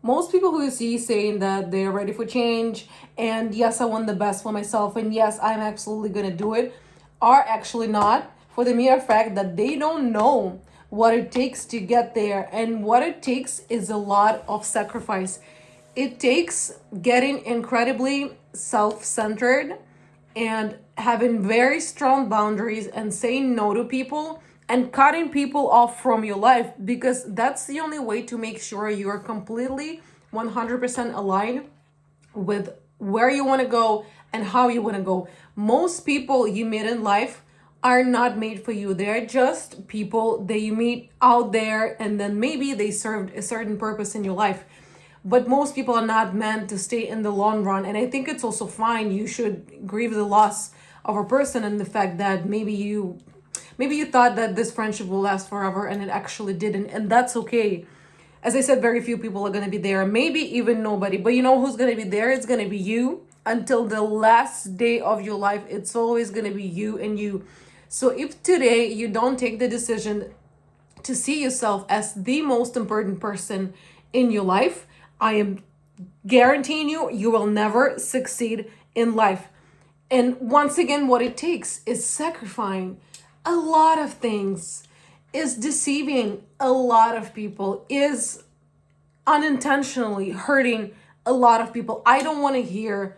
Most people who you see saying that they're ready for change, and yes, I want the best for myself, and yes, I'm absolutely gonna do it, are actually not, for the mere fact that they don't know what it takes to get there. And what it takes is a lot of sacrifice. It takes getting incredibly self-centered and having very strong boundaries and saying no to people and cutting people off from your life, because that's the only way to make sure you're completely 100% aligned with where you want to go and how you want to go. Most people you meet in life are not made for you. They're just people that you meet out there, and then maybe they served a certain purpose in your life. But most people are not meant to stay in the long run. And I think it's also fine. You should grieve the loss of a person and the fact that maybe you thought that this friendship will last forever and it actually didn't. And that's okay. As I said, very few people are going to be there, maybe even nobody. But you know who's going to be there? It's going to be you until the last day of your life. It's always going to be you and you. So if today you don't take the decision to see yourself as the most important person in your life, I am guaranteeing you will never succeed in life. And once again, what it takes is sacrificing a lot of things, is deceiving a lot of people, is unintentionally hurting a lot of people. I don't want to hear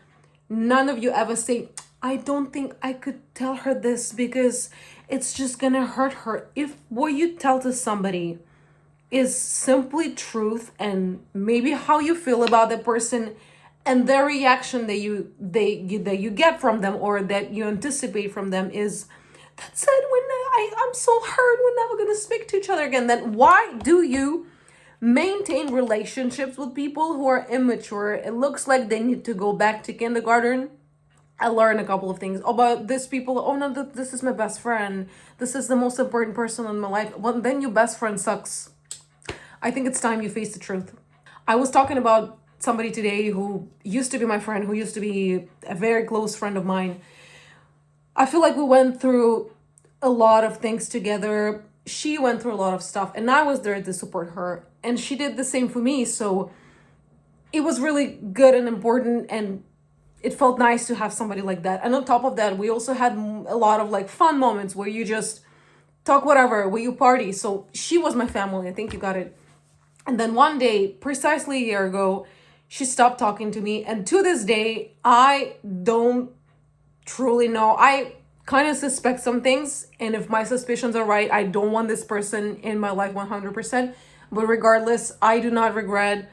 none of you ever say, I don't think I could tell her this because it's just gonna hurt her. If what you tell to somebody is simply truth and maybe how you feel about the person and their reaction that you get from them or that you anticipate from them is, that's it, I'm so hurt, we're never gonna speak to each other again, then why do you maintain relationships with people who are immature? It looks like they need to go back to kindergarten. I learned a couple of things about these people. Oh no, this is my best friend. This is the most important person in my life. Well, then your best friend sucks. I think it's time you face the truth. I was talking about somebody today who used to be my friend, who used to be a very close friend of mine. I feel like we went through a lot of things together. She went through a lot of stuff, and I was there to support her. And she did the same for me. So it was really good and important, and it felt nice to have somebody like that. And on top of that, we also had a lot of like fun moments where you just talk whatever, where you party. So she was my family. I think you got it. And then one day, precisely a year ago, she stopped talking to me. And to this day, I don't truly know. I kind of suspect some things. And if my suspicions are right, I don't want this person in my life 100%. But regardless, I do not regret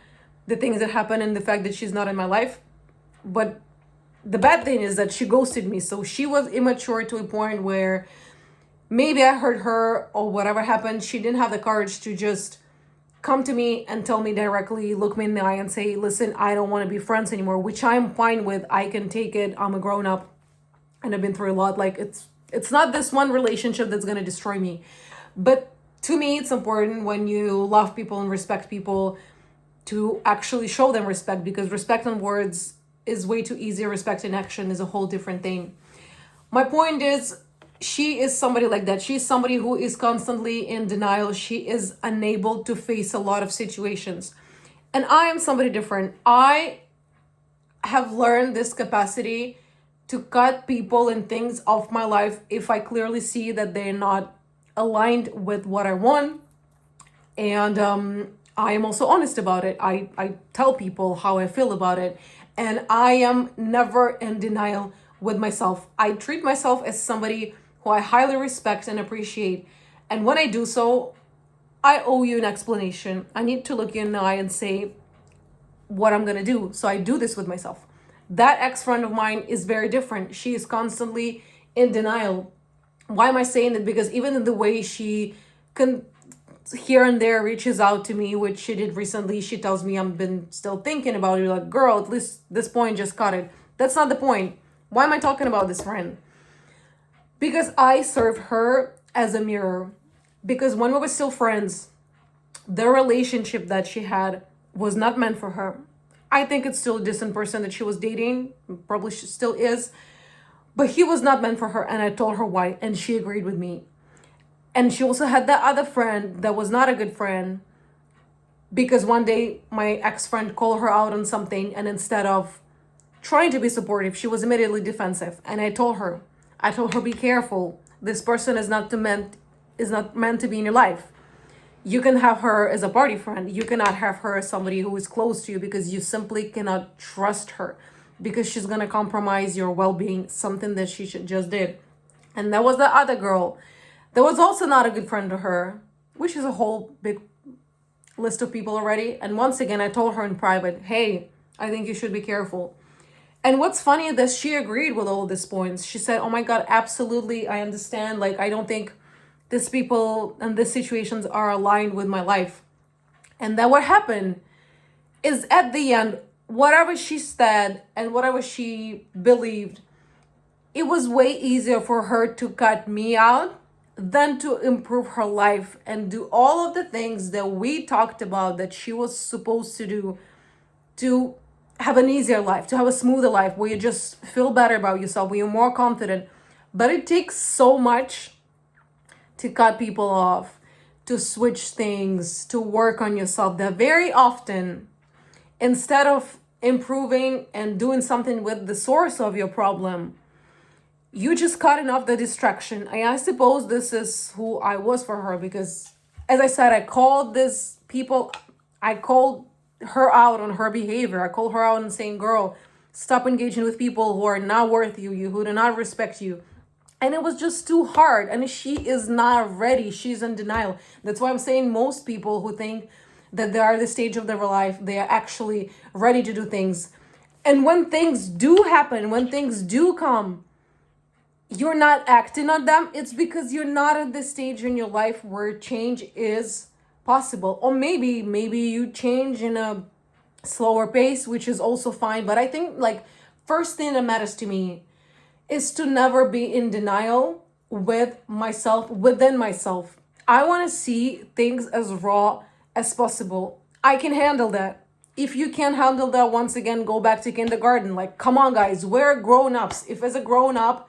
the things that happened and the fact that she's not in my life. But the bad thing is that she ghosted me. So she was immature to a point where maybe I hurt her or whatever happened. She didn't have the courage to just come to me and tell me directly, look me in the eye and say, listen, I don't want to be friends anymore, which I'm fine with. I can take it. I'm a grown up and I've been through a lot. Like it's not this one relationship that's going to destroy me. But to me, it's important when you love people and respect people to actually show them respect, because respect on words is way too easy. Respect in action is a whole different thing. My point is, she is somebody like that. She's somebody who is constantly in denial. She is unable to face a lot of situations. And I am somebody different. I have learned this capacity to cut people and things off my life if I clearly see that they're not aligned with what I want. And I am also honest about it. I tell people how I feel about it. And I am never in denial with myself. I treat myself as somebody who I highly respect and appreciate. And when I do so, I owe you an explanation. I need to look you in the eye and say what I'm gonna do. So I do this with myself. That ex-friend of mine is very different. She is constantly in denial. Why am I saying that? Because even in the way she can here and there reaches out to me, which she did recently, she tells me I've been still thinking about it. You're like, girl, at least this point just cut it. That's not the point. Why am I talking about this friend? Because I serve her as a mirror. Because when we were still friends, the relationship that she had was not meant for her. I think it's still a decent person that she was dating. Probably she still is. But he was not meant for her. And I told her why. And she agreed with me. And she also had that other friend that was not a good friend. because one day my ex-friend called her out on something, and instead of trying to be supportive, she was immediately defensive. And I told her, be careful. This person is not meant to be in your life. You can have her as a party friend. You cannot have her as somebody who is close to you, because you simply cannot trust her, because she's gonna compromise your well-being, something that she just did. And that was the other girl. That was also not a good friend to her, which is a whole big list of people already. And once again, I told her in private, hey, I think you should be careful. And what's funny is that she agreed with all these points. She said, oh my God, absolutely, I understand. Like, I don't think these people and these situations are aligned with my life. And then what happened is, at the end, whatever she said and whatever she believed, it was way easier for her to cut me out than to improve her life and do all of the things that we talked about that she was supposed to do, to have an easier life, to have a smoother life where you just feel better about yourself, where you're more confident. But it takes so much to cut people off, to switch things, to work on yourself, that very often, instead of improving and doing something with the source of your problem, you just cutting off the distraction. I suppose this is who I was for her, because, as I said, I called her out on her behavior. I called her out and saying, girl, stop engaging with people who are not worth you, who do not respect you. And it was just too hard. And she is not ready. She's in denial. That's why I'm saying most people who think that they are at the stage of their life, they are actually ready to do things. And when things do happen, when things do come, you're not acting on them. It's because you're not at the stage in your life where change is possible. Or maybe you change in a slower pace, which is also fine. But I think, like, first thing that matters to me is to never be in denial with myself, within myself. I want to see things as raw as possible. I can handle that. If you can't handle that, once again, go back to kindergarten. Like, come on, guys, we're grown-ups. If as a grown-up,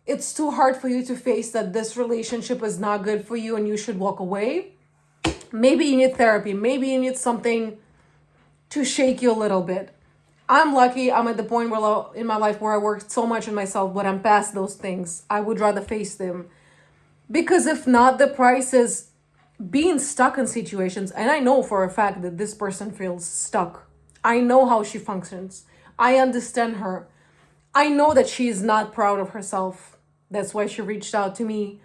it's too hard for you to face that this relationship is not good for you and you should walk away, maybe you need therapy. Maybe you need something to shake you a little bit. I'm lucky. I'm at the point where in my life where I worked so much on myself, but I'm past those things. I would rather face them. Because if not, the price is being stuck in situations. And I know for a fact that this person feels stuck. I know how she functions. I understand her. I know that she is not proud of herself. That's why she reached out to me.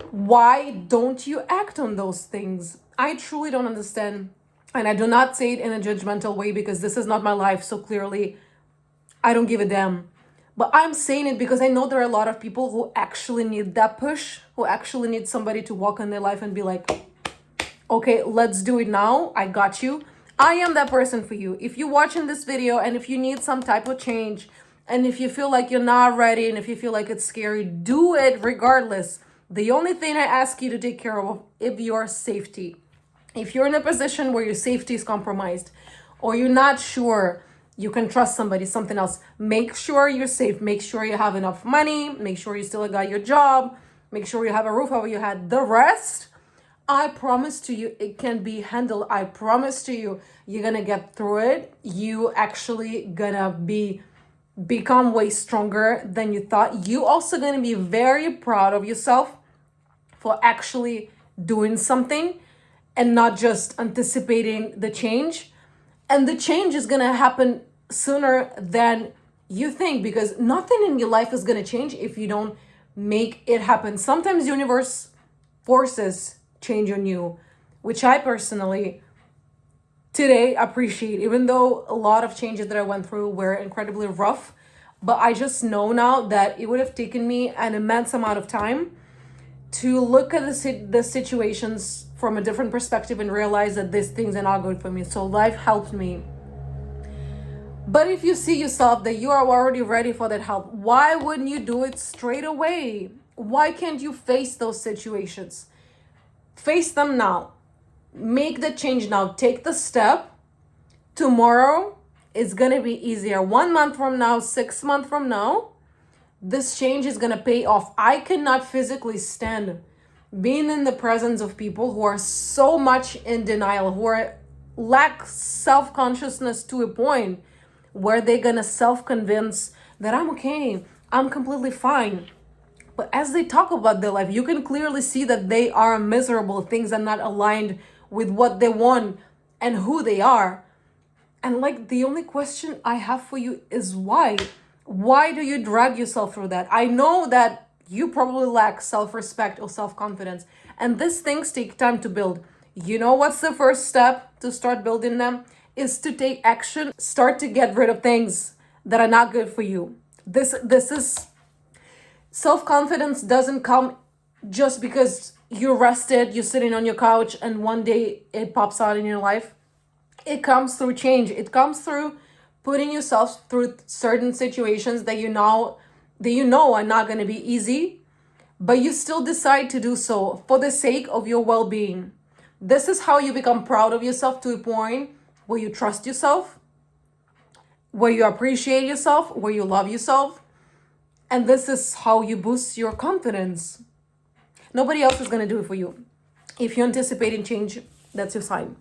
Why don't you act on those things? I truly don't understand. And I do not say it in a judgmental way, because this is not my life. So clearly, I don't give a damn. But I'm saying it because I know there are a lot of people who actually need that push, who actually need somebody to walk in their life and be like, okay, let's do it now. I got you. I am that person for you. If you're watching this video and if you need some type of change, and if you feel like you're not ready, and if you feel like it's scary, do it regardless. The only thing I ask you to take care of is your safety. If you're in a position where your safety is compromised, or you're not sure you can trust somebody, something else, make sure you're safe. Make sure you have enough money. Make sure you still got your job. Make sure you have a roof over your head. The rest, I promise to you, it can be handled. I promise to you, you're going to get through it. You actually gonna become way stronger than you thought. You also going to be very proud of yourself for actually doing something and not just anticipating the change. And the change is going to happen sooner than you think, because nothing in your life is going to change if you don't make it happen. Sometimes universe forces change on you, which I personally today appreciate, even though a lot of changes that I went through were incredibly rough. But I just know now that it would have taken me an immense amount of time to look at the situations from a different perspective and realize that these things are not good for me. So life helped me. But if you see yourself that you are already ready for that help, why wouldn't you do it straight away? Why can't you face those situations? Face them now. Make the change now. Take the step. Tomorrow is going to be easier. 1 month from now, 6 months from now, this change is going to pay off. I cannot physically stand being in the presence of people who are so much in denial, who are lack self-consciousness to a point where they're gonna self-convince that I'm okay, I'm completely fine. But as they talk about their life, you can clearly see that they are miserable. Things are not aligned with what they want and who they are. And like, the only question I have for you is why? Why do you drag yourself through that? I know that you probably lack self-respect or self-confidence, and these things take time to build. You know what's the first step to start building them? Is to take action. Start to get rid of things that are not good for you. This is self-confidence doesn't come just because you're rested, you're sitting on your couch, and one day it pops out in your life. It comes through change. It comes through putting yourself through certain situations that you know are not going to be easy, but you still decide to do so for the sake of your well-being. This is how you become proud of yourself to a point where you trust yourself, where you appreciate yourself, where you love yourself. And this is how you boost your confidence. Nobody else is going to do it for you. If you're anticipating change, that's your sign.